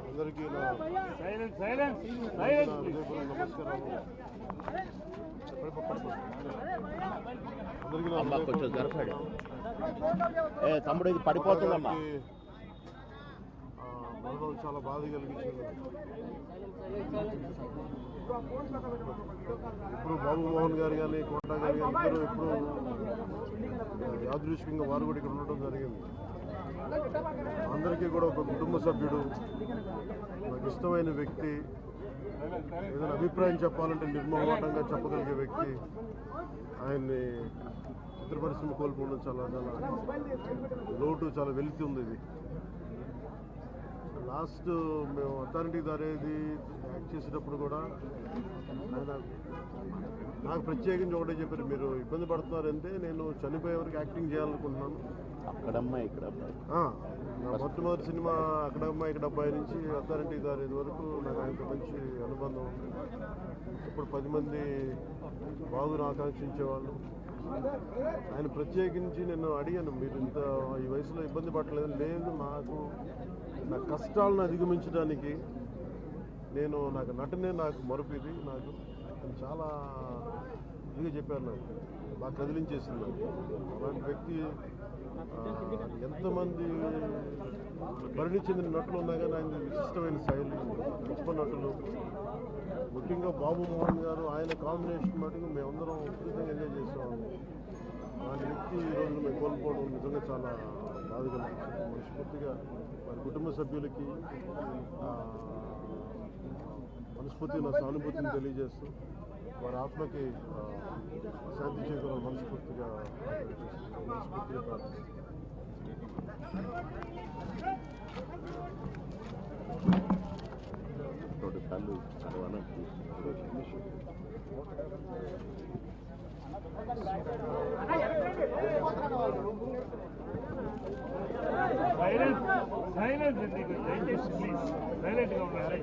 అందరికీ కొంచెం జరపండి. తమ్ముడు ఇది పడిపోతుందమ్మా. మరణం చాలా బాధ కలిగించింది. ఇప్పుడు బాబు మోహన్ గారు కానీ కోట గారు కానీ ఇద్దరు ఇప్పుడు యాదృష్టికంగా వారు కూడా ఇక్కడ ఉండటం జరిగింది. అందరికీ కూడా ఒక కుటుంబ సభ్యుడు, నాకు ఇష్టమైన వ్యక్తి, ఏదైనా అభిప్రాయం చెప్పాలంటే నిర్మోహమాటంగా చెప్పగలిగే వ్యక్తి. ఆయన్ని చిత్ర పరిశ్రమ కోల్పోవడం చాలా లోటు, చాలా వెలితి ఉంది. ఇది లాస్ట్ మేము అథారిటీ దారేది యాక్ట్ చేసేటప్పుడు కూడా ఆయన నాకు ప్రత్యేకించి ఒకటే చెప్పారు, మీరు ఇబ్బంది పడుతున్నారంటే నేను చనిపోయే వరకు యాక్టింగ్ చేయాలనుకుంటున్నాను. అక్కడమ్మా ఇక్కడ నా మొట్టమొదటి సినిమా అక్కడమ్మా ఇక్కడ అబ్బాయి నుంచి అథారిటీ దారేది వరకు నాకు ఆయనతో మంచి అనుబంధం ఉంది. ఇప్పుడు 10 మంది బాగుని ఆకాంక్షించేవాళ్ళు. ఆయన ప్రత్యేకించి నేను అడిగాను, మీరు ఇంత ఈ వయసులో ఇబ్బంది పడలేదు. లేదు, నా కష్టాలను అధిగమించడానికి నాకు నటనే నాకు మరుపుది. నాకు చాలా ఇదిగా చెప్పారు, నాకు బాగా కదిలించేసింది. అలాంటి వ్యక్తి ఎంతమంది పరిణి చెందిన నటులు ఉన్నా కానీ ఆయన విశిష్టమైన శైలి, గొప్ప నటులు. ముఖ్యంగా బాబు మోహన్ గారు, ఆయన కాంబినేషన్ మటుకు మేమందరం విపరీతంగా ఎంజాయ్ చేసేవాళ్ళం. అలాంటి వ్యక్తి ఈరోజు మేము కోల్పోవడం నిజంగా చాలా బాధ కలిగించింది. మనస్ఫూర్తిగా వారి కుటుంబ సభ్యులకి మనస్ఫూర్తిగా నా సానుభూతిని తెలియజేస్తూ వారి ఆత్మకి శాంతి చేకూరాలని మనస్ఫూర్తిగా ప్రార్థిస్తున్నాను. సైలెన్స్ దయచేసి ప్లీజ్ సైలెంట్గా ఉండాలి.